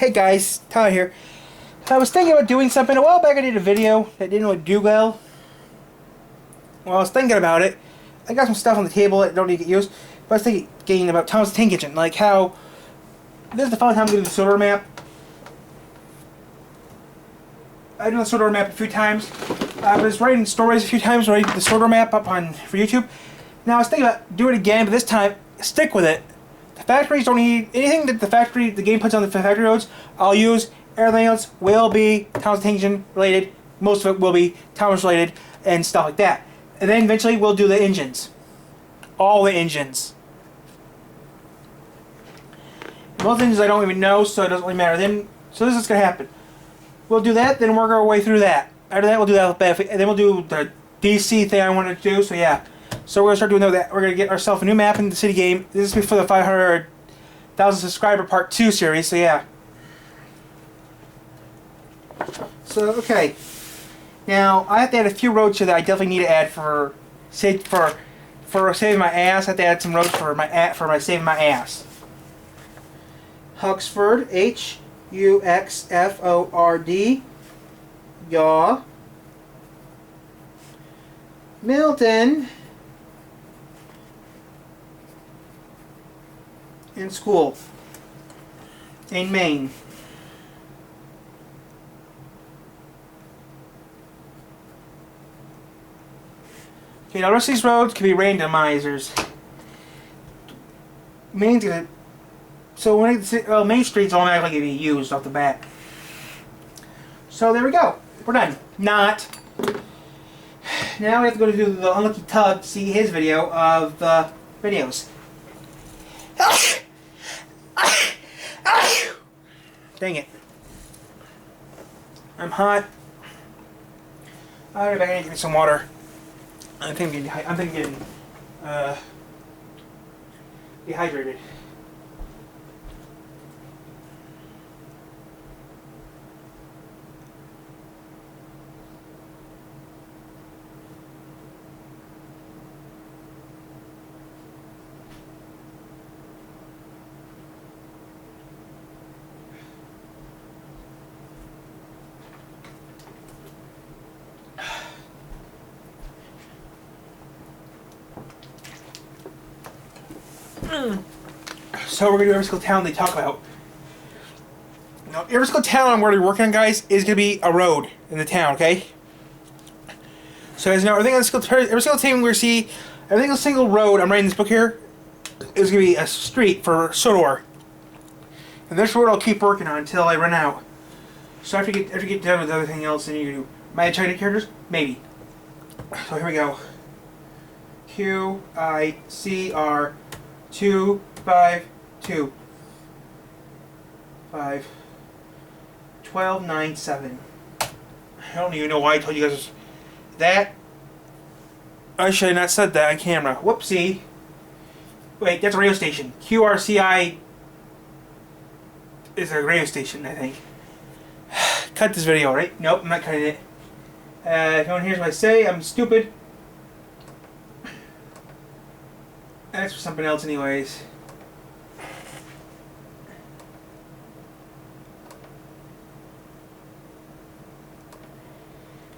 Hey guys, Tyler here. I was thinking about doing something. A while back I did a video that didn't really do well. Well, I was thinking about it. I got some stuff on the table that don't need to get used. But I was thinking about Thomas the Tank Engine. Like how... This is the final time I'm doing the Sodor map. I've done the Sodor map a few times. I was writing stories a few times, writing the Sodor map up for YouTube. Now I was thinking about doing it again, but this time, stick with it. The factories don't need anything that the game puts on the factory roads. I'll use. Everything else will be Thomas the Tank Engine related. Most of it will be Thomas related and stuff like that. And then eventually we'll do the engines. All the engines. Most engines I don't even know, so it doesn't really matter. So this is going to happen. We'll do that, then work our way through that. After that, we'll do that, and then we'll do the DC thing I wanted to do. So yeah. So we're going to start doing that. We're going to get ourselves a new map in the city game. This is before the 500,000 subscriber part 2 series. So yeah. So okay. Now I have to add a few roads here that I definitely need to add for saving my ass. I have to add some roads for my saving my ass. Huxford, Huxford, Yaw, Milton, and School in Maine. Okay, now the rest of these roads can be randomizers. Maine's gonna, so when Main Street's automatically gonna be used off the bat. So there we go. We're done. Not. Now we have to go to do the Unlucky Tug to see his video of the videos. Dang it. I'm hot. Alright, I need to get some water. I'm thinking getting dehydrated. So we're going to do every single town they talk about. Now, every single town I'm going to be working on, guys, is going to be a road in the town, okay? So as you know, every single town we're going to see, every single road I'm writing this book here is going to be a street for Sodor. And this road I'll keep working on until I run out. So after you get done with everything else, then you do my China characters? Maybe. So here we go. QICR 252 5 1297. I don't even know why I told you guys that. I should have not said that on camera. Whoopsie. Wait, that's a radio station. QRCI is a radio station, I think. Cut this video, right? Nope, I'm not cutting it. If no one hears what I say, I'm stupid. That's for something else anyways.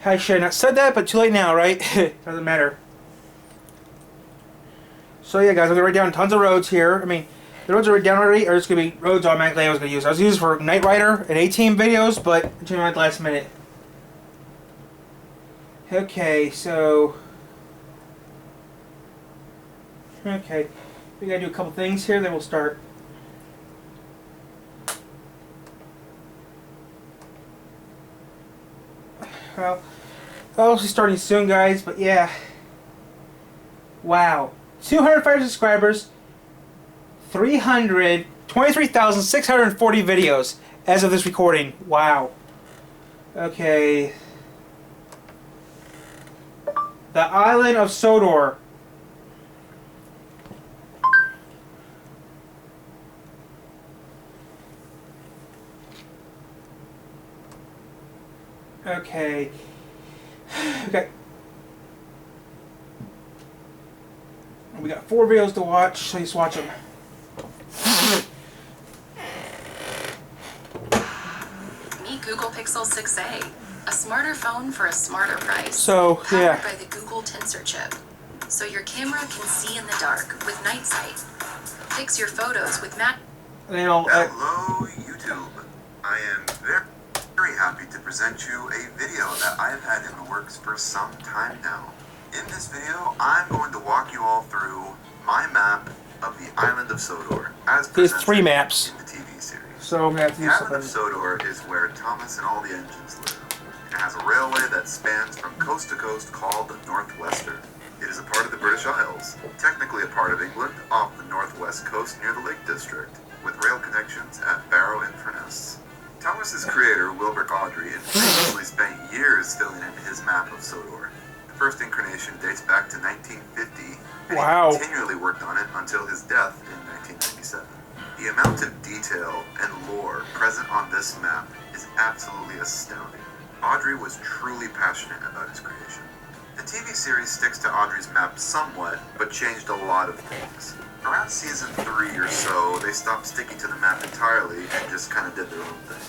I should have not said that, but too late now, right? Doesn't matter. So yeah, guys, I'm going to write down tons of roads here. I mean, the roads are written down already, or it's going to be roads automatically I was going to use. I was using for Knight Rider and A-Team videos, but I changed my mind last minute. Okay, so... Okay, we gotta do a couple things here, then we'll start. Well, I'll be starting soon, guys, but yeah. Wow. 205 subscribers, 23,640 videos as of this recording. Wow. Okay. The island of Sodor. Okay. Okay. We got 4 videos to watch, so let's watch them. Google Pixel 6a, a smarter phone for a smarter price. So, yeah. Powered by the Google Tensor chip. So your camera can see in the dark with night sight. Fix your photos with Hello, YouTube. I am very happy to present you a video that I have had in the works for some time now. In this video, I'm going to walk you all through my map of the island of Sodor, as There's presented 3 maps. in the TV series. So I'm gonna have to The do island of something. Sodor is where Thomas and all the engines live. It has a railway that spans from coast to coast called the Northwestern. It is a part of the British Isles, technically a part of England, off the northwest coast near the Lake District, with rail connections at Barrow and Furness. Thomas's creator, Wilbur Awdry, famously spent years filling in his map of Sodor. The first incarnation dates back to 1950, and Wow. he continually worked on it until his death in 1997. The amount of detail and lore present on this map is absolutely astounding. Awdry was truly passionate about his creation. The TV series sticks to Awdry's map somewhat, but changed a lot of things. Around season 3 or so, they stopped sticking to the map entirely and just kind of did their own thing.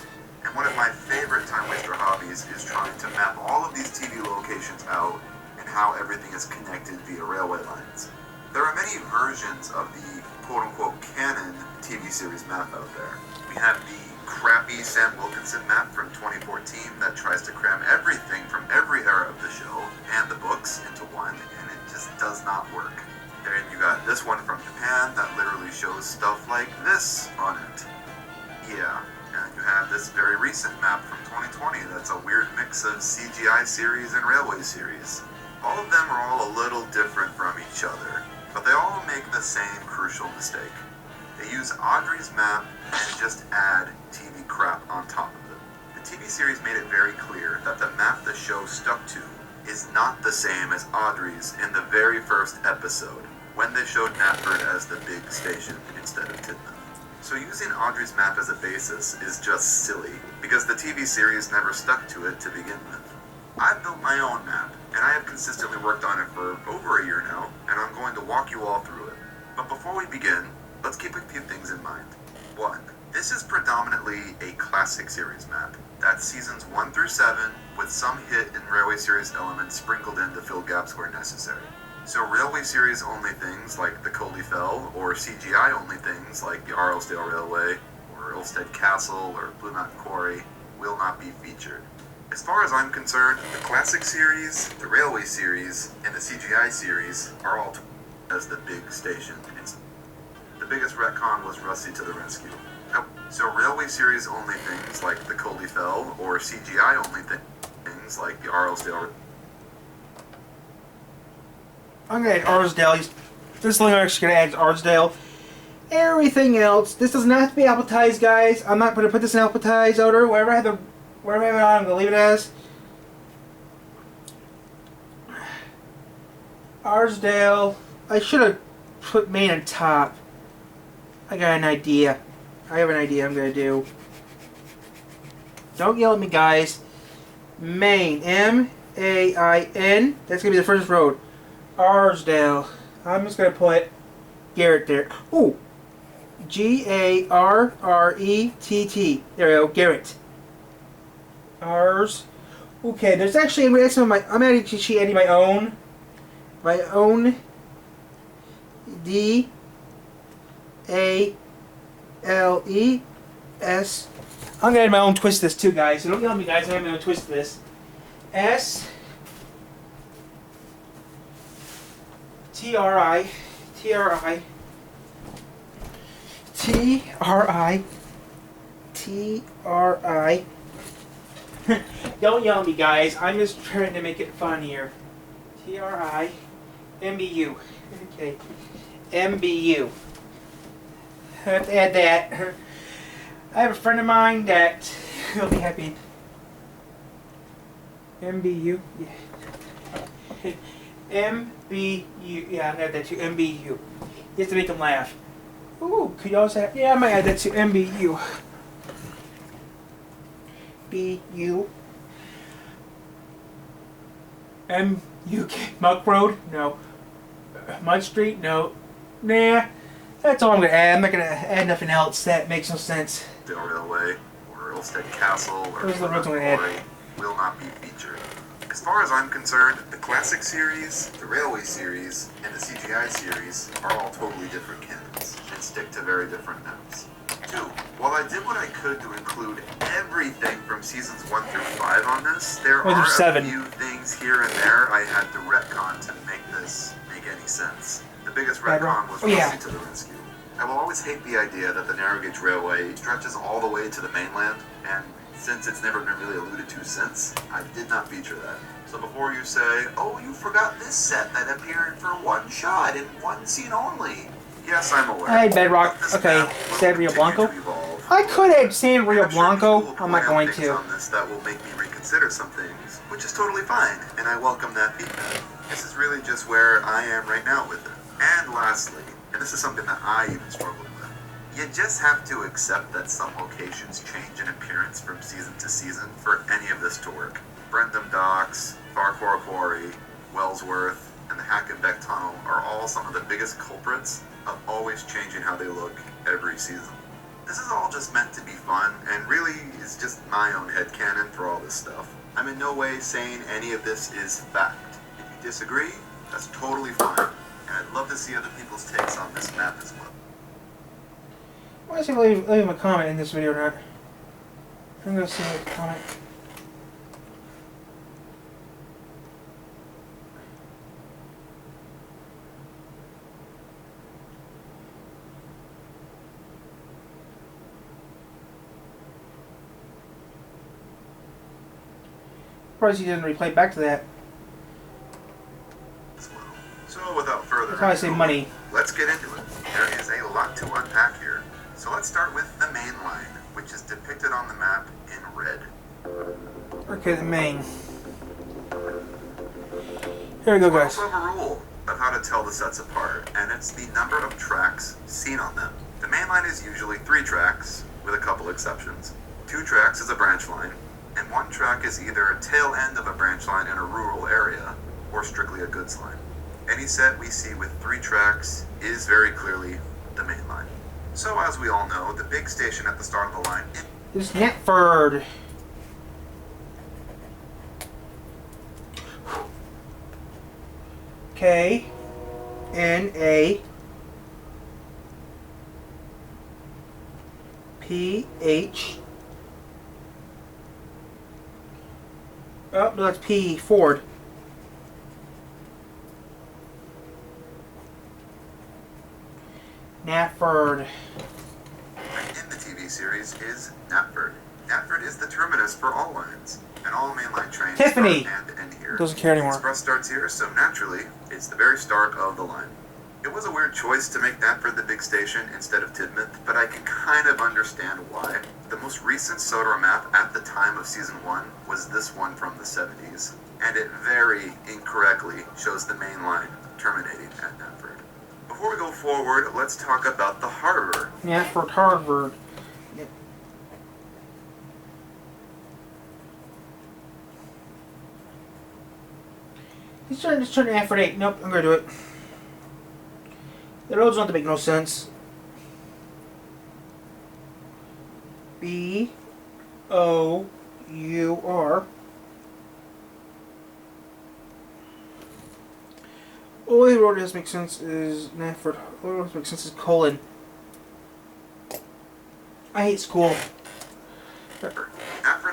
And one of my favorite time waster hobbies is trying to map all of these TV locations out and how everything is connected via railway lines. There are many versions of the quote-unquote canon TV series map out there. We have the crappy Sam Wilkinson map from 2014 that tries to cram everything from every era of the show and the books into one, and it just does not work. Then you got this one from Japan that literally shows stuff like this on it. Yeah, and you have this very recent map from 2020 that's a weird mix of CGI series and railway series. All of them are all a little different from each other, but they all make the same crucial mistake. They use Awdry's map and just add TV crap on top of it. The TV series made it very clear that the map the show stuck to is not the same as Awdry's in the very first episode, when they showed Knapford as the big station instead of Tidmouth. So using Awdry's map as a basis is just silly, because the TV series never stuck to it to begin with. I've built my own map, and I have consistently worked on it for over a year now, and I'm going to walk you all through it. But before we begin, let's keep a few things in mind. 1. This is predominantly a classic series map. That's seasons 1 through 7, with some hit and railway series elements sprinkled in to fill gaps where necessary. So railway series only things like the Coldy Fell, or CGI only things like the Arlesdale Railway, or Ilstead Castle, or Blue Mountain Quarry, will not be featured. As far as I'm concerned, the classic series, the railway series, and the CGI series are all as the big station. The biggest retcon was Rusty to the rescue. So railway series only things like the Coldy Fell, or CGI only things like the Arlesdale. I'm gonna add Arsdale. This is the only I'm actually gonna add Arsdale. Everything else, this does not have to be alphabetized, guys. I'm not gonna put this in alphabetized order. Wherever I have it on, I'm gonna leave it as Arsdale. I should have put Maine on top. I got an idea. I have an idea I'm gonna do. Don't yell at me, guys. Maine. M-A-I-N. That's gonna be the first road. Arsdale. I'm just gonna put Garrett there. Ooh. G-A-R-R-E-T-T. There we go. Garrett. Ars. Okay, there's actually, I'm actually adding my own. My own. D-A-L-E-S. I'm gonna add my own twist to this too, guys. So don't yell at me, guys. I have my own twist to this. S. T-R-I. T-R-I. T-R-I. T-R-I. Don't yell at me, guys. I'm just trying to make it fun here. T-R-I. M-B-U. Okay. M-B-U. I have to add that. I have a friend of mine that will be happy. M-B-U. Yeah. M-B-U. Yeah, I'll add that to M-B-U. You have to make them laugh. Ooh, could you also have, yeah, I might add that to M-B-U. B-U. M-U-K. Muck Road? No. Mud Street? No. Nah. That's all I'm going to add. I'm not going to add nothing else. That makes no sense. Railway, or Halstead Castle or Where's the Plymouth original head? Quarry will not be featured. As far as I'm concerned, the classic series, the railway series, and the CGI series are all totally different canons and stick to very different maps. 2. While I did what I could to include everything from seasons 1 through 5 on this, there Well, are there's a 7. few things here and there I had to retcon to make this make any sense. The biggest retcon was Rosie to the rescue. I will always hate the idea that the narrow gauge railway stretches all the way to the mainland, and since it's never been really alluded to since, I did not feature that. So before you say, oh, you forgot this set that appeared for one shot in one scene only. Yes, I'm aware. Hey, Bedrock. This Okay, map will San Rio continue Blanco. to evolve. I could add San Rio I'm sure Blanco. people will I'm not point out going things to. on this that will make me reconsider some things, which is totally fine, and I welcome that feedback. This is really just where I am right now with it. And lastly, and this is something that I even struggled with, you just have to accept that some locations change in appearance from season to season for any of this to work. Brentham Docks, Farquhar Quarry, Wellsworth, and the Hackenbeck Tunnel are all some of the biggest culprits of always changing how they look every season. This is all just meant to be fun, and really is just my own headcanon for all this stuff. I'm in no way saying any of this is fact. If you disagree, that's totally fine, and I'd love to see other people's takes on this map as well. Why don't you leave him a comment in this video or not? I'm going to see a comment. Surprised he didn't replay back to that. As well. So without further That's how I say money. let's get into it. There is a lot to unpack here. So let's start with the main line, which is depicted on the map in red. Okay, the main. Here we go, We guys. also have a rule of how to tell the sets apart, and it's the number of tracks seen on them. The main line is usually 3 tracks, with a couple exceptions. 2 tracks is a branch line, and 1 track is either a tail end of a branch line in a rural area, or strictly a goods line. Any set we see with 3 tracks is very clearly the main line. So as we all know, the big station at the start of the line It's Knapford. K N A P H. Oh, no, that's P. Ford. Knapford. in the TV series is Knapford. Knapford is the terminus for all lines, and all mainline trains Tiffany start and end here. doesn't care anymore. The Express starts here, so naturally, it's the very start of the line. It was a weird choice to make Knapford the big station instead of Tidmouth, but I can kind of understand why. The most recent Sodor map at the time of Season 1 was this one from the 70s, and it very incorrectly shows the main line terminating at Knapford. Before we go forward, let's talk about the harbor. Knapford, Harvard. He's trying to turn Knapford 8. Nope, I'm gonna do it. The roads don't make no sense. B O U R. Only road that doesn't make sense is Knapford. Only road that doesn't make sense is Colon. I hate school. Knapford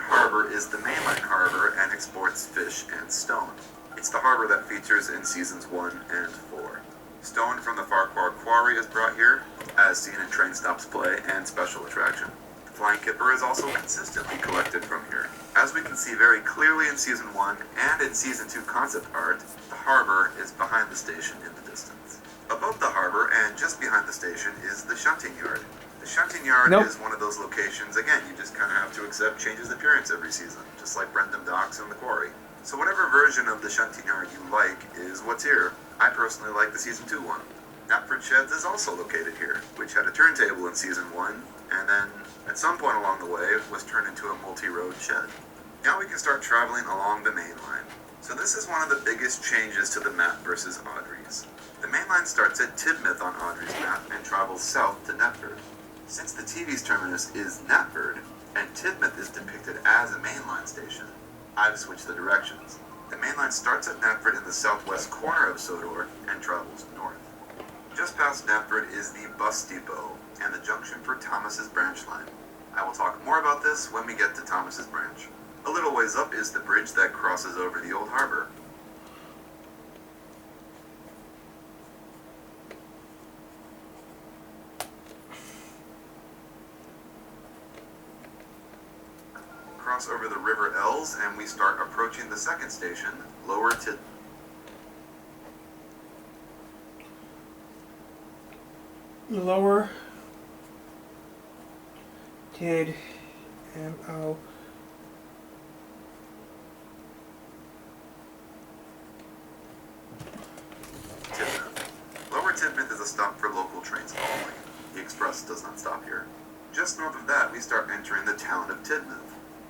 Harbor is the mainline harbor and exports fish and stone. It's the harbor that features in seasons 1 and 4. Stone from the Farquhar Quarry is brought here, as seen in train stops play and special attraction. The Flying Kipper is also consistently collected from here. As we can see very clearly in season 1 and in season 2 concept art, the harbor is behind the station in the distance. Above the harbor and just behind the station is the shunting yard. The shunting yard Nope. is one of those locations, again, you just kind of have to accept changes appearance every season, just like Brentham Docks and the Quarry. So whatever version of the shunting yard you like is what's here. I personally like the season 2 one. Knapford Sheds is also located here, which had a turntable in season 1, and then at some point along the way was turned into a multi-road shed. Now we can start traveling along the main line. So this is one of the biggest changes to the map versus Audrey's. The main line starts at Tidmouth on Audrey's map and travels south to Knapford. Since the TV's terminus is Knapford, and Tidmouth is depicted as a mainline station. I've switched the directions. The mainline starts at Knapford in the southwest corner of Sodor and travels north. Just past Knapford is the bus depot and the junction for Thomas's branch line. I will talk more about this when we get to Thomas's branch. A little ways up is the bridge that crosses over the old harbor. Cross over the River Els and we start approaching the second station, Lower Tid. Lower Tid M-O. Tidmouth. Lower Tidmouth is a stop for local trains only. The express does not stop here. Just north of that, we start entering the town of Tidmouth.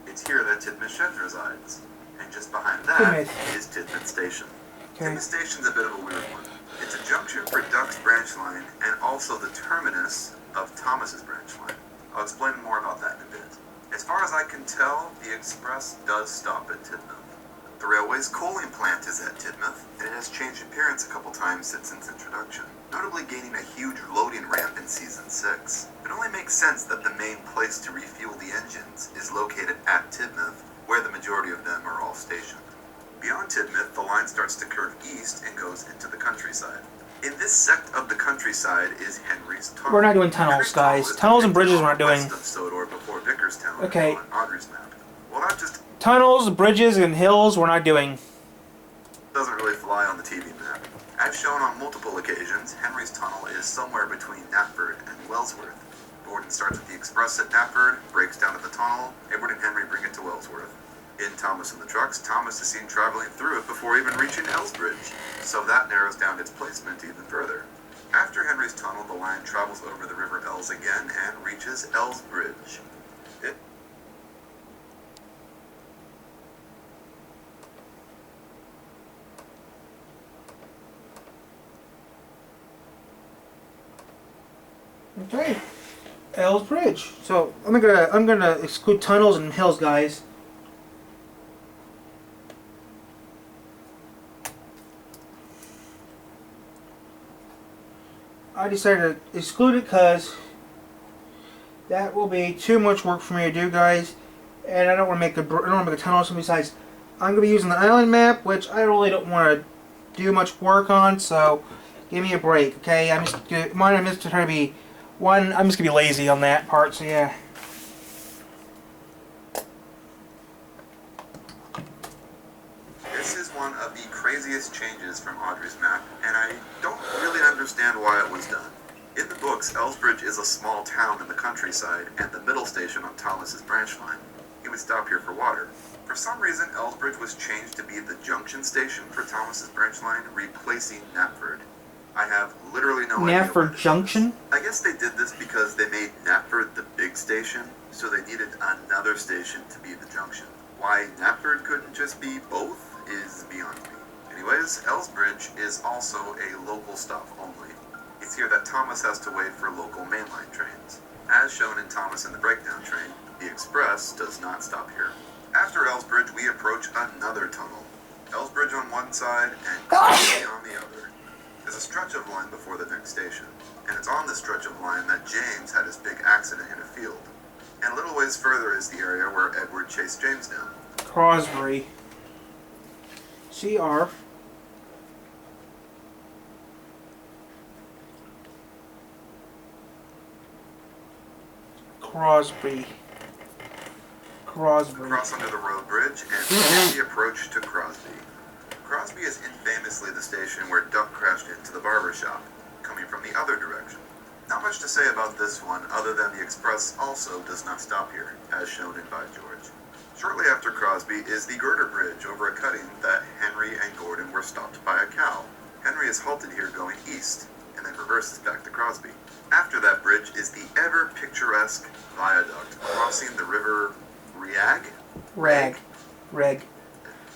It's here that Tidmouth Sheds resides. And just behind that is Tidmouth Station. Okay. Tidmouth Station's a bit of a weird one. It's a junction for Duck's branch line and also the terminus of Thomas's branch line. I'll explain more about that in a bit. As far as I can tell, the express does stop at Tidmouth. The railway's coaling plant is at Tidmouth, and it has changed appearance a couple times since its introduction, notably gaining a huge loading ramp in Season 6. It only makes sense that the main place to refuel the engines is located at Tidmouth, where the majority of them are all stationed. Beyond Tidmouth, the line starts to curve east and goes into the countryside. In this sect of the countryside is Henry's Tunnel. We're not doing tunnels, Henry's Tunnel guys. is Tunnels and depicted bridges on we're not the doing. west of Sodor before Vickerstown Okay. on Audrey's map. Well, that just Tunnels, bridges, and hills we're not doing. doesn't really fly on the TV map. As shown on multiple occasions, Henry's Tunnel is somewhere between Knapford and Wellsworth. Gordon starts at the express at Knapford, breaks down at the tunnel, Edward and Henry bring it to Wellsworth. In Thomas and the Trucks, Thomas is seen traveling through it before even reaching Elsbridge, so that narrows down its placement even further. After Henry's Tunnel, the line travels over the River Els again and reaches Elsbridge. Okay. Els Bridge. So I'm gonna exclude tunnels and hills, guys. I decided to exclude it because that will be too much work for me to do, guys. And I don't want to make a tunnel or something. Besides, I'm gonna be using the island map, which I really don't want to do much work on. So give me a break, okay? I'm just trying to be one. I'm just gonna be lazy on that part. So yeah. This is one of the craziest changes from Audrey's map, and I don't really understand why it was done. In the books, Elsbridge is a small town in the countryside and the middle station on Thomas's branch line. He would stop here for water. For some reason, Elsbridge was changed to be the junction station for Thomas's branch line, replacing Knapford. I have literally no idea. Knapford Junction? I guess they did this because they made Knapford the big station, so they needed another station to be the junction. Why Knapford couldn't just be both is beyond me. Anyways, Elsbridge is also a local stop only. It's here that Thomas has to wait for local mainline trains. As shown in Thomas and the Breakdown Train, the express does not stop here. After Elsbridge, we approach another tunnel. Elsbridge on one side and Crosby on the other. There's a stretch of line before the next station, and it's on this stretch of line that James had his big accident in a field. And a little ways further is the area where Edward chased James down. Crosby. CR. Crosby. Cross under the road bridge and begin the approach to Crosby. Crosby is infamously the station where Duck crashed into the barber shop, coming from the other direction. Not much to say about this one other than the express also does not stop here, as shown in By George. Shortly after Crosby is the girder bridge over a cutting that Henry and Gordon were stopped by a cow. Henry is halted here going east, and then reverses back to Crosby. After that bridge is the ever-picturesque viaduct crossing the river Rag? Reg.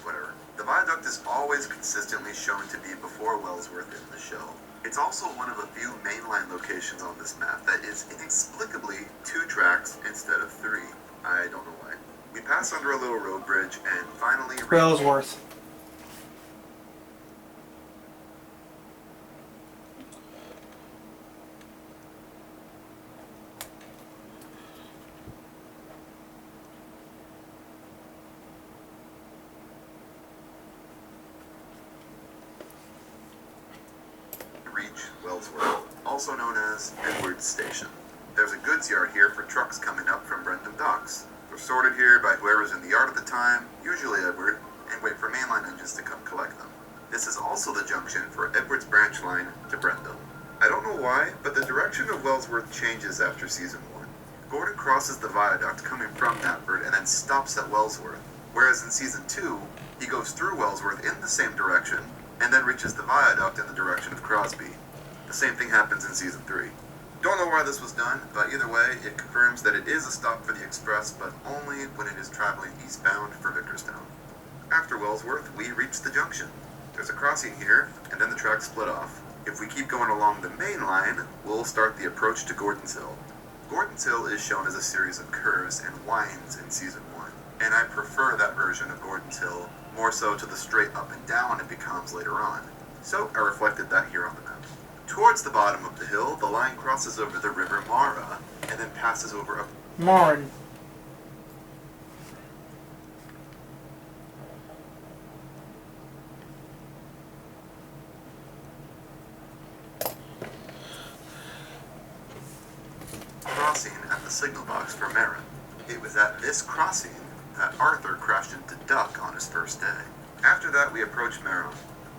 Whatever. The viaduct is always consistently shown to be before Wellsworth in the show. It's also one of a few mainline locations on this map that is inexplicably 2 tracks instead of 3. I don't know why. We pass under a little road bridge and finally reach Wellsworth. Wellsworth, also known as Edwards Station. There's a goods yard here for trucks coming up from Brentham Docks. They're sorted here by whoever's in the yard at the time, usually Edward, and wait for mainline engines to come collect them. This is also the junction for Edward's branch line to Brentham. I don't know why, but the direction of Wellsworth changes after Season 1. Gordon crosses the viaduct coming from Knapford and then stops at Wellsworth, whereas in Season 2, he goes through Wellsworth in the same direction and then reaches the viaduct in the direction of Crosby. The same thing happens in Season 3. Don't know why this was done, but either way, it confirms that it is a stop for the express, but only when it is traveling eastbound for Victorstown. After Wellsworth, we reach the junction. There's a crossing here, and then the tracks split off. If we keep going along the main line, we'll start the approach to Gordon's Hill. Gordon's Hill is shown as a series of curves and winds in Season 1, and I prefer that version of Gordon's Hill more so to the straight up and down it becomes later on. So I reflected that here on the map. Towards the bottom of the hill, the line crosses over the river Mara and then passes over a Marne. crossing at the signal box for Marin. It was at this crossing that Arthur crashed into Duck on his first day. After that, we approach Maron.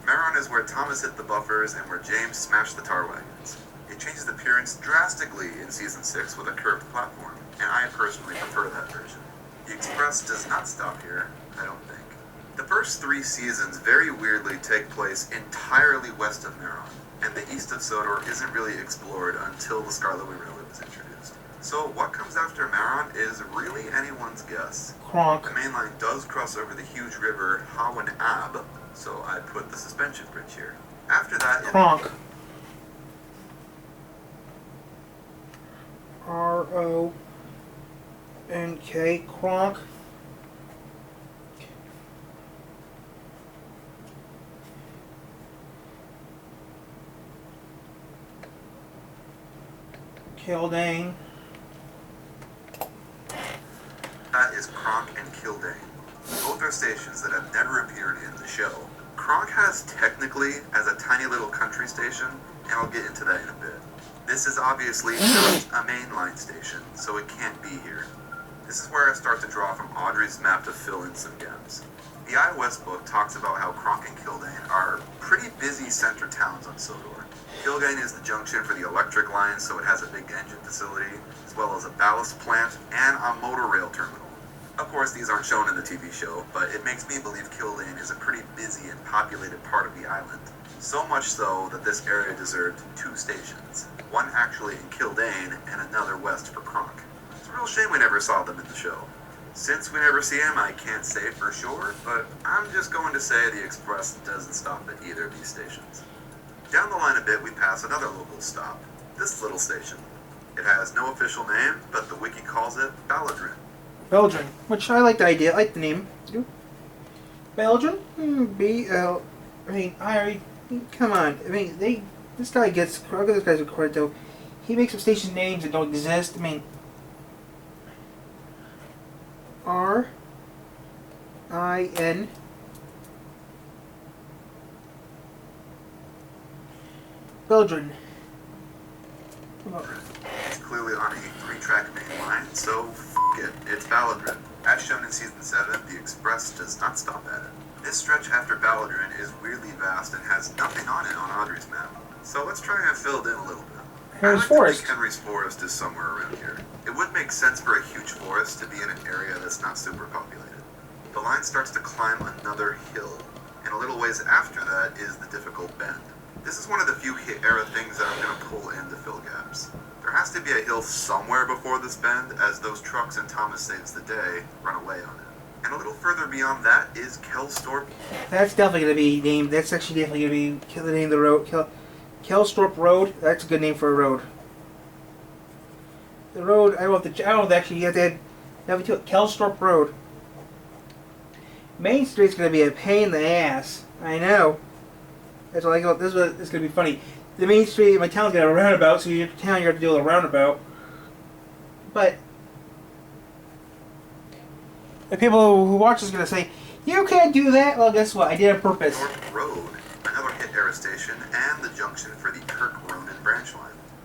Maron is where Thomas hit the buffers and where James smashed the tar wagons. It changes appearance drastically in Season 6 with a curved platform, and I personally prefer that version. The Express does not stop here, I don't think. The first 3 seasons very weirdly take place entirely west of Maron, and the east of Sodor isn't really explored until the Skarloey Railway was introduced. So what comes after Maron is really anyone's guess. Kronk. The main line does cross over the huge river Hawen Ab, so I put the suspension bridge here. After that, Kronk. R-O-N-K. Kronk. Kildane. that is Kronk and Kildane. Both are stations that have never appeared in the show. Kronk has technically as a tiny little country station, and I'll get into that in a bit. This is obviously not a mainline station, so it can't be here. This is where I start to draw from Audrey's map to fill in some gaps. The iWest book talks about how Kronk and Kildane are pretty busy center towns on Sodor. Kildane is the junction for the electric line, so it has a big engine facility, as well as a ballast plant and a motor rail terminal. Of course, these aren't shown in the TV show, but it makes me believe Kildane is a pretty busy and populated part of the island. So much so that this area deserved 2 stations. One actually in Kildane and another west for Kronk. It's a real shame we never saw them in the show. Since we never see him, I can't say for sure, but I'm just going to say the Express doesn't stop at either of these stations. Down the line a bit, we pass another local stop, this little station. It has no official name, but the wiki calls it Balladrin. Belgian, which I like the idea, I like the name. Belgian? Come on. I mean, this guy gets, I'll give this guy's credit though. He makes up station names that don't exist. I mean, R-I-N. Belgian. It's clearly on a 3-track main line, so it. It's Balladrin. As shown in Season 7, the Express does not stop at it. This stretch after Balladrin is weirdly vast and has nothing on it on Audrey's map. So let's try and fill it in a little bit. Henry's I like to Forest. think Henry's Forest is somewhere around here. It would make sense for a huge forest to be in an area that's not super populated. The line starts to climb another hill, and a little ways after that is the difficult bend. This is one of the few hit-era things that I'm going to pull in to fill gaps. There has to be a hill somewhere before this bend, as those trucks and Thomas Saves the Day run away on it. And a little further beyond that is Kelstorp. That's definitely going to be named, that's actually definitely going to be the name of the road. Kelstorp Road, that's a good name for a road. The road, I don't know if actually you have to 72 Kelsthorpe Road. Main Street's gonna be a pain in the ass. I know. That's what I go. This is gonna be funny. The main street in my town's got a roundabout, so your town you have to deal with a roundabout. But the people who watch this are gonna say, "You can't do that." Well, guess what? I did it on purpose. North Road, another hit era station, and the junction for the Kirk Ronan branch line.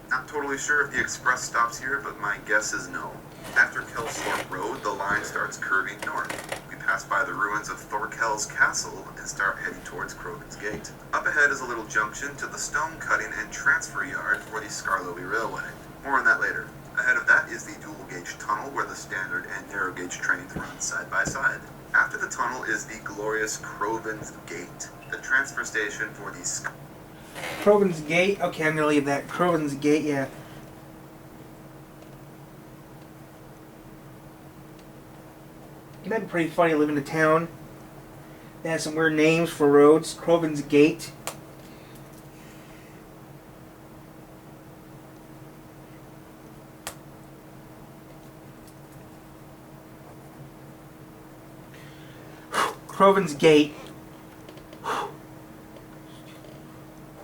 Not totally sure if the express stops here, but my guess is no. After Kelsthorpe Road, the line starts curving north. We pass by the ruins of Thorkel's castle and start heading towards Croven's Gate. Up ahead is a little junction to the stone cutting and transfer yard for the Skarloey Railway. More on that later. Ahead of that is the dual gauge tunnel where the standard and narrow gauge trains run side by side. After the tunnel is the glorious Croven's Gate, the transfer station for the Croven's Gate. Okay, I'm gonna leave that. Croven's Gate. Yeah. That'd be pretty funny living in a town that has some weird names for roads. Croven's Gate. Croven's Gate.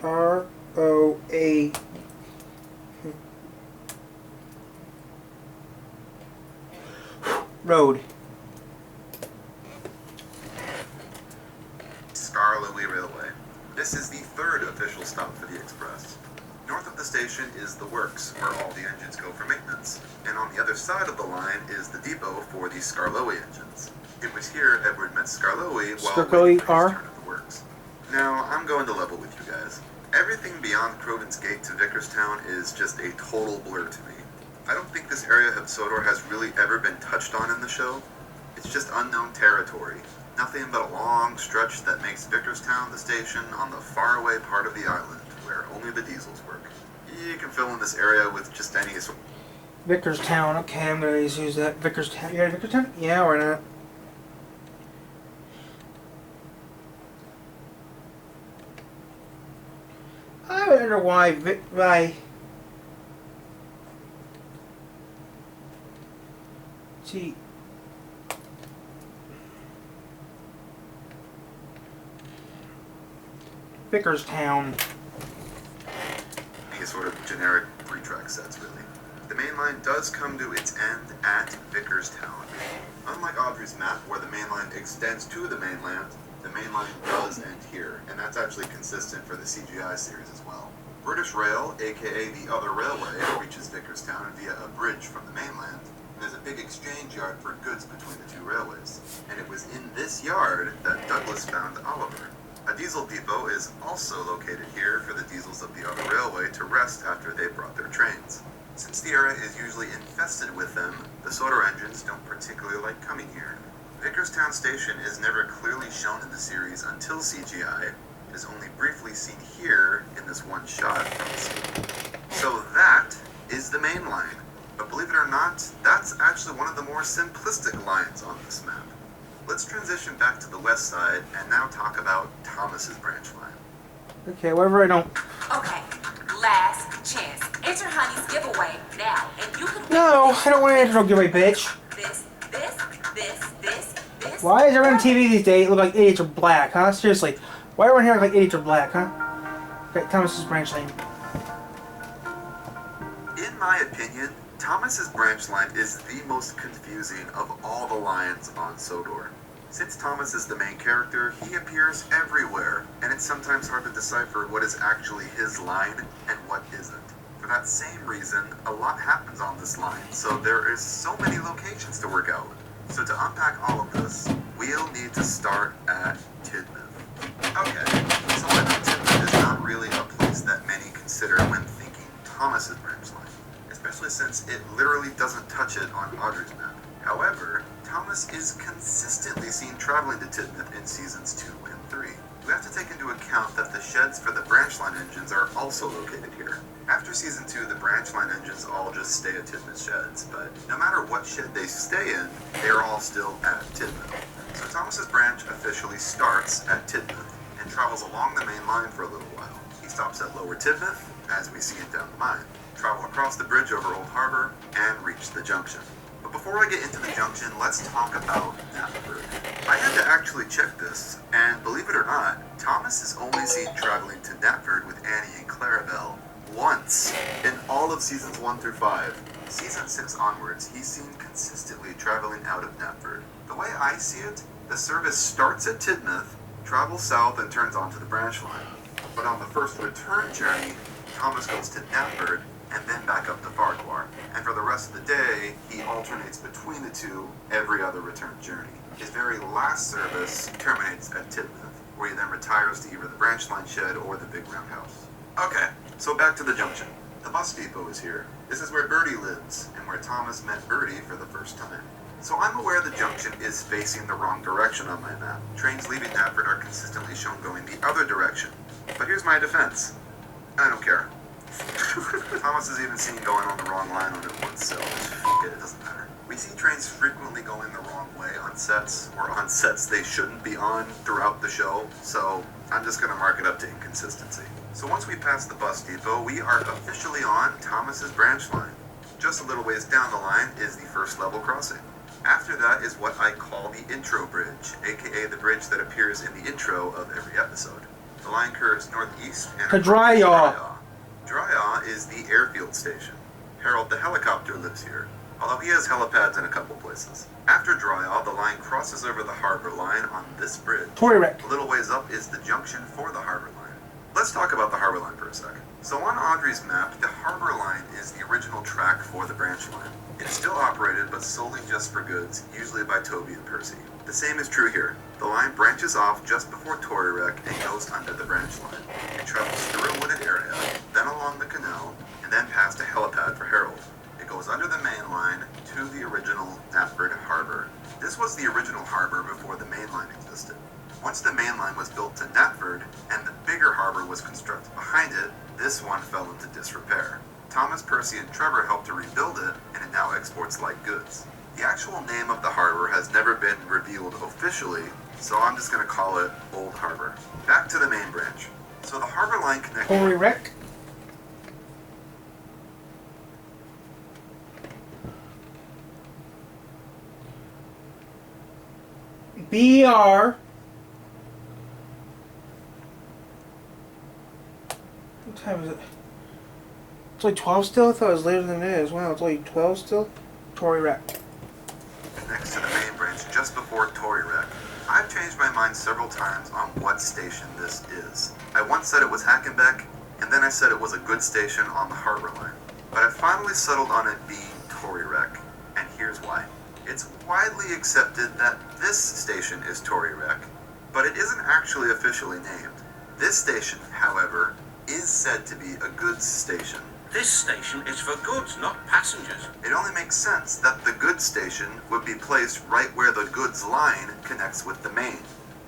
R-O-A. Road. Skarloey Railway. This is the third official stop for the express. North of the station is the works, where all the engines go for maintenance, and on the other side of the line is the depot for the Skarloey engines. It was here Edward met Skarloey while waiting for his turn at the works. Now, I'm going to level with you guys. Everything beyond Croven's Gate to Vickerstown is just a total blur to me. I don't think this area of Sodor has really ever been touched on in the show. It's just unknown territory. Nothing but a long stretch that makes Vickerstown the station on the faraway part of the island, where only the diesels work. You can fill in this area with just any sort. Vickerstown. Okay, I'm gonna use that. Vickerstown. You got Vickerstown? Yeah, or not? I wonder why see. Vickerstown. These sort of generic 3-track sets, really. The main line does come to its end at Vickerstown. Unlike Audrey's map, where the main line extends to the mainland, the main line does end here, and that's actually consistent for the CGI series as well. British Rail, aka the other railway, reaches Vickerstown via a bridge from the mainland, and there's a big exchange yard for goods between the two railways. And it was in this yard that Douglas found Oliver. A diesel depot is also located here for the diesels of the other railway to rest after they brought their trains. Since the area is usually infested with them, the Sodor engines don't particularly like coming here. Vickerstown Station is never clearly shown in the series until CGI. It is only briefly seen here in this one shot from the scene. So that is the main line. But believe it or not, that's actually one of the more simplistic lines on this map. Let's transition back to the west side and now talk about Thomas's branch line. Okay, whatever I don't. Okay, last chance. Enter Honey's giveaway now, and you can. No, I don't want to enter no giveaway, bitch. This. Why is everyone on TV these days look like idiots are black, huh? Seriously. Why everyone here look like idiots are black, huh? Okay, Thomas's branch line. In my opinion, Thomas's branch line is the most confusing of all the lines on Sodor. Since Thomas is the main character, he appears everywhere, and it's sometimes hard to decipher what is actually his line and what isn't. For that same reason, a lot happens on this line, so there is so many locations to work out. So to unpack all of this, we'll need to start at Tidmouth. Okay, so I know Tidmouth is not really a place that many consider when thinking Thomas's branch line, especially since it literally doesn't touch it on Audrey's map. However, Thomas is consistently seen traveling to Tidmouth in seasons 2 and 3. We have to take into account that the sheds for the branch line engines are also located here. After season 2, the branch line engines all just stay at Tidmouth sheds, but no matter what shed they stay in, they're all still at Tidmouth. So Thomas's branch officially starts at Tidmouth and travels along the main line for a little while. He stops at Lower Tidmouth, as we see it down the mine, travel across the bridge over Old Harbor, and reach the junction. But before I get into the junction, let's talk about Knapford. I had to actually check this, and believe it or not, Thomas is only seen traveling to Knapford with Annie and Clarabelle once in all of seasons 1 through 5. Season 6 onwards, he's seen consistently traveling out of Knapford. The way I see it, the service starts at Tidmouth, travels south, and turns onto the branch line. But on the first return journey, Thomas goes to Knapford and then back up to Farquhar. And for the rest of the day, he alternates between the two every other return journey. His very last service terminates at Tidmouth, where he then retires to either the branch line shed or the big roundhouse. Okay, so back to the junction. The bus depot is here. This is where Bertie lives, and where Thomas met Bertie for the first time. So I'm aware the junction is facing the wrong direction on my map. Trains leaving Knapford are consistently shown going the other direction. But here's my defense. I don't care. Thomas is even seen going on the wrong line on it once, so it doesn't matter. We see trains frequently going the wrong way on sets, or on sets they shouldn't be on throughout the show, so I'm just going to mark it up to inconsistency. So once we pass the bus depot, we are officially on Thomas's branch line. Just a little ways down the line is the first level crossing. After that is what I call the intro bridge, aka the bridge that appears in the intro of every episode. The line curves northeast and To Dryaw. Dryaw is the airfield station. Harold the helicopter lives here, although he has helipads in a couple places. After Dryaw, the line crosses over the harbor line on this bridge. Torireck. A little ways up is the junction for the harbor line. Let's talk about the harbor line for a sec. So on Audrey's map, the harbor line is the original track for the branch line. It's still operated, but solely just for goods, usually by Toby and Percy. The same is true here. The line branches off just before Torireck and goes under the branch line. It travels through a wooded area, then along the canal, and then past a helipad for Harold. It goes under the main line to the original Knapford Harbor. This was the original harbor before the main line existed. Once the main line was built to Knapford, and the bigger harbor was constructed behind it, this one fell into disrepair. Thomas, Percy, and Trevor helped to rebuild it, and it now exports light goods. The actual name of the harbor has never been revealed officially, so I'm just going to call it Old Harbor. Back to the main branch. So the harbor line connects... Torireck. BR. What time is it? It's only 12 still? I thought it was later than it is. Wow, it's only 12 still? Torireck. Next to the main branch, just before Torireck. I've changed my mind several times on what station this is. I once said it was Hackenbeck, and then I said it was a good station on the harbor line. But I finally settled on it being Torireck, and here's why. It's widely accepted that this station is Torireck, but it isn't actually officially named. This station, however, is said to be a goods station. This station is for goods, not passengers. It only makes sense that the goods station would be placed right where the goods line connects with the main.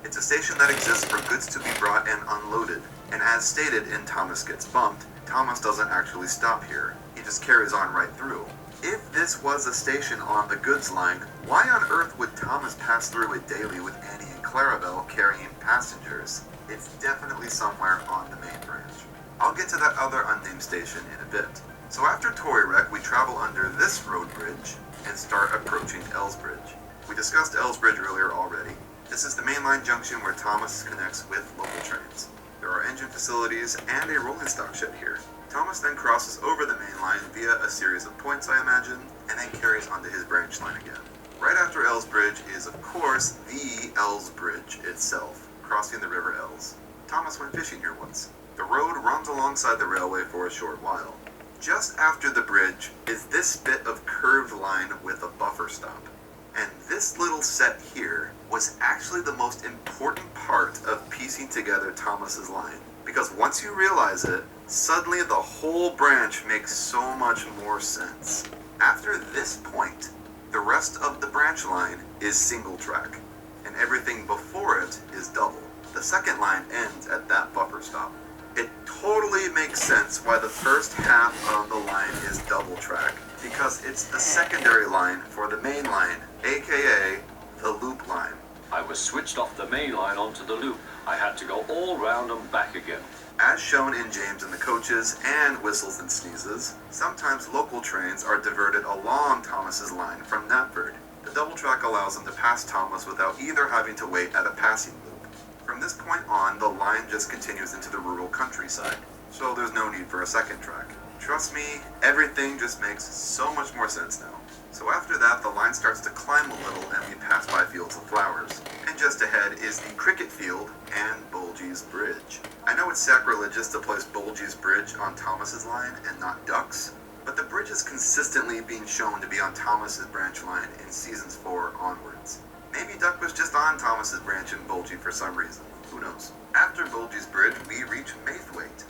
It's a station that exists for goods to be brought and unloaded, and as stated in Thomas Gets Bumped, Thomas doesn't actually stop here. He just carries on right through. If this was a station on the goods line, why on earth would Thomas pass through it daily with Annie and Clarabelle carrying passengers? It's definitely somewhere on the main branch. I'll get to that other unnamed station in a bit. So after Torireck, we travel under this road bridge and start approaching Elsbridge. We discussed Elsbridge earlier already. This is the mainline junction where Thomas connects with local trains. There are engine facilities and a rolling stock shed here. Thomas then crosses over the main line via a series of points, I imagine, and then carries onto his branch line again. Right after Elsbridge is, of course, the Elsbridge itself, crossing the River Els. Thomas went fishing here once. The road runs alongside the railway for a short while. Just after the bridge is this bit of curved line with a buffer stop. And this little set here was actually the most important part of piecing together Thomas's line. Because once you realize it, suddenly the whole branch makes so much more sense. After this point, the rest of the branch line is single track, and everything before it is double. The second line ends at that buffer stop. It totally makes sense why the first half of the line is double track, because it's the secondary line for the main line, aka the loop line. I was switched off the main line onto the loop. I had to go all round and back again. As shown in James and the Coaches and Whistles and Sneezes, sometimes local trains are diverted along Thomas's line from Knapford. The double track allows them to pass Thomas without either having to wait at a passing loop. From this point on, the line just continues into the rural countryside, so there's no need for a second track. Trust me, everything just makes so much more sense now. So after that, the line starts to climb a little and we pass by fields of flowers. And just ahead is the cricket field and Bulgee's Bridge. I know it's sacrilegious to place Bulgee's Bridge on Thomas's line and not Duck's, but the bridge is consistently being shown to be on Thomas's branch line in seasons 4 onwards. Maybe Duck was just on Thomas's branch in Bulgee for some reason. Who knows? After Bulgee's Bridge, we reach Maithwaite.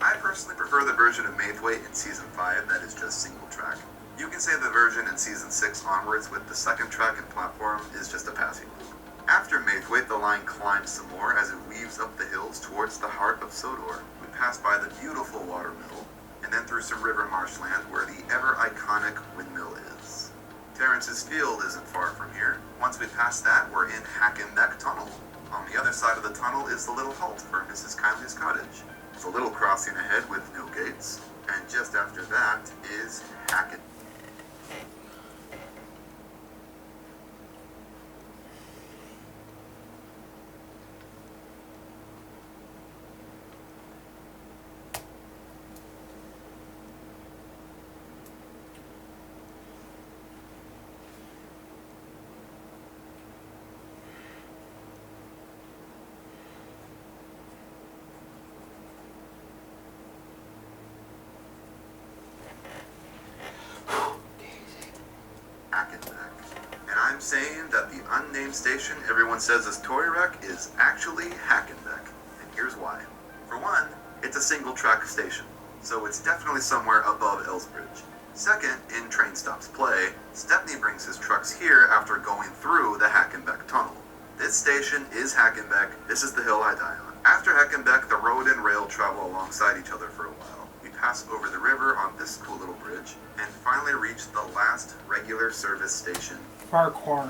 I personally prefer the version of Maithwaite in Season 5 that is just single track. You can say the version in Season 6 onwards with the second track and platform is just a passing loop. After Maithwaite, the line climbs some more as it weaves up the hills towards the heart of Sodor. We pass by the beautiful watermill, and then through some river marshland where the ever-iconic windmill is. Terrence's Field isn't far from here. Once we pass that, we're in Hackenbeck Tunnel. On the other side of the tunnel is the little halt for Mrs. Kindly's cottage. It's a little crossing ahead with no gates, and just after that is Hacken. And I'm saying that the unnamed station everyone says is Torirak is actually Hackenbeck, and here's why. For one, it's a single track station, so it's definitely somewhere above Elsbridge. Second, in Train Stops Play, Stepney brings his trucks here after going through the Hackenbeck Tunnel. This station is Hackenbeck, this is the hill I die on. After Hackenbeck, the road and rail travel alongside each other for a while. We pass over the river on this cool little bridge, and finally reach the last regular service station. Farquhar.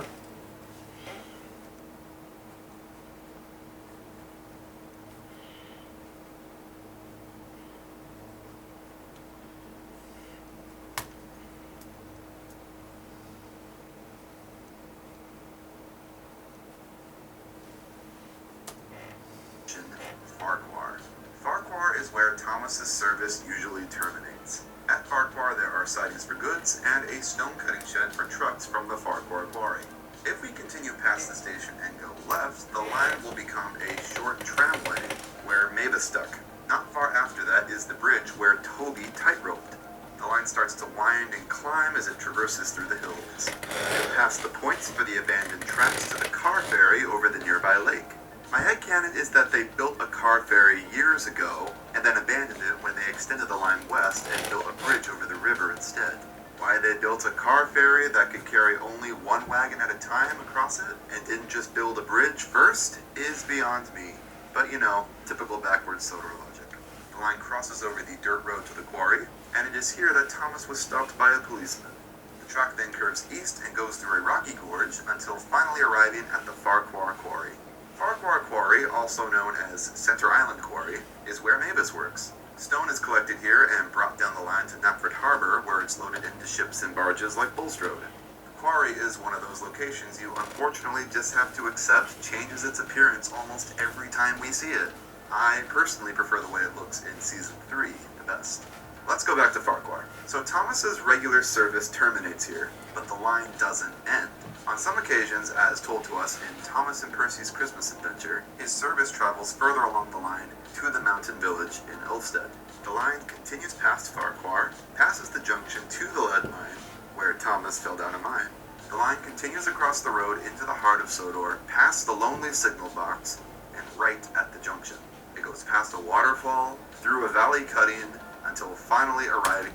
Farquhar. Farquhar is where Thomas's service usually terminates. At Farquhar there are sidings for goods and a stone cutting shed for trucks from the Farquhar quarry. If we continue past the station and go left, the line will become a short tramway where Mavis stuck. Not far after that is the bridge where Toby tightroped. The line starts to wind and climb as it traverses through the hills. It passed the points for the abandoned tracks to the car ferry over the nearby lake. My headcanon is that they built a car ferry years ago and then abandoned it when they extended the line west and built a bridge over the river instead. Why they built a car ferry that could carry only one wagon at a time across it and didn't just build a bridge first is beyond me. But you know, typical backwards Sodor logic. The line crosses over the dirt road to the quarry, and it is here that Thomas was stopped by a policeman. The track then curves east and goes through a rocky gorge until finally arriving at the Farquhar Quarry. Farquhar Quarry, also known as Center Island Quarry, is where Mavis works. Stone is collected here and brought down the line to Knapford Harbor, where it's loaded into ships and barges like Bulstrode. The quarry is one of those locations you unfortunately just have to accept changes its appearance almost every time we see it. I personally prefer the way it looks in Season 3 the best. Let's go back to Farquhar. So Thomas's regular service terminates here, but the line doesn't end. On some occasions, as told to us in Thomas and Percy's Christmas Adventure, his service travels further along the line to the mountain village in Ulfstead. The line continues past Farquhar, passes the junction to the lead mine, where Thomas fell down a mine. The line continues across the road into the heart of Sodor, past the lonely signal box, and right at the junction. It goes past a waterfall, through a valley cutting, until finally arriving.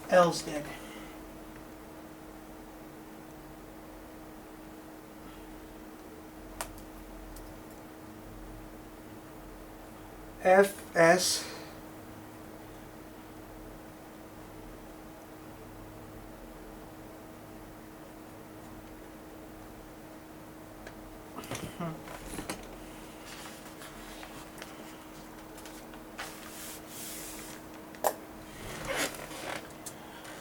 L's dead. FS.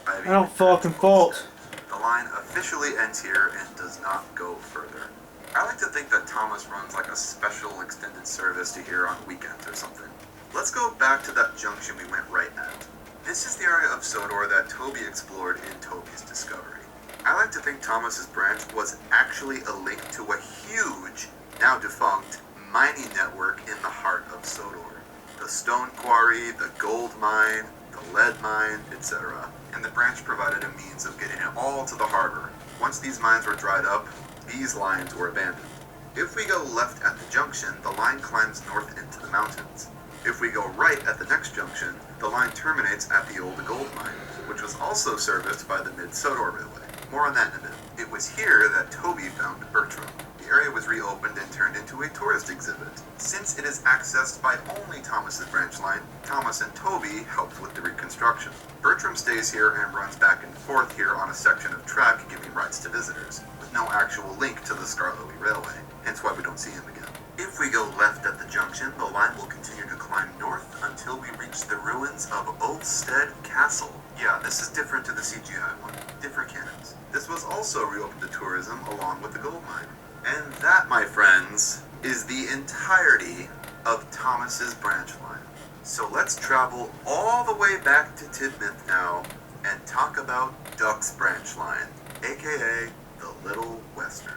I don't fucking fault. The line officially ends here and does not go further. I like to think that Thomas runs like a special extended service to here on weekends or something. Let's go back to that junction we went right at. This is the area of Sodor that Toby explored in Toby's Discovery. I like to think Thomas's branch was actually a link to a huge, now defunct, mining network in the heart of Sodor. The stone quarry, the gold mine, the lead mine, etc. And the branch provided a means of getting it all to the harbor. Once these mines were dried up, these lines were abandoned. If we go left at the junction, the line climbs north into the mountains. If we go right at the next junction, the line terminates at the old gold mine, which was also serviced by the Mid-Sodor Railway. More on that in a minute. It was here that Toby found Bertram. The area was reopened and turned into a tourist exhibit. Since it is accessed by only Thomas's branch line, Thomas and Toby helped with the reconstruction. Bertram stays here and runs back and forth here on a section of track giving rides to visitors, with no actual link to the Skarloey Railway, hence why we don't see him again. If we go left at the junction, the line will continue to climb north until we reach the ruins of Oldstead Castle. Yeah, this is different to the CGI one. Different canons. This was also reopened to tourism along with the gold mine. And that, my friends, is the entirety of Thomas's branch line. So let's travel all the way back to Tidmouth now and talk about Duck's branch line, aka the Little Western.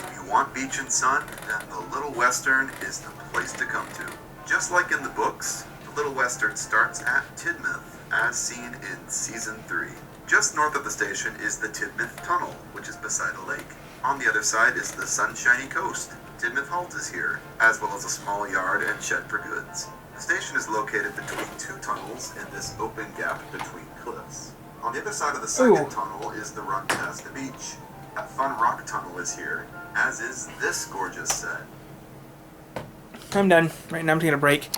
If you want beach and sun, then the Little Western is the place to come to. Just like in the books, the Little Western starts at Tidmouth, as seen in Season 3. Just north of the station is the Tidmouth Tunnel, which is beside a lake. On the other side is the sunshiny coast. Tidmouth Halt is here, as well as a small yard and shed for goods. The station is located between two tunnels in this open gap between cliffs. On the other side of the second tunnel is the run past the beach. That fun rock tunnel is here, as is this gorgeous set. I'm done. Right now I'm taking a break.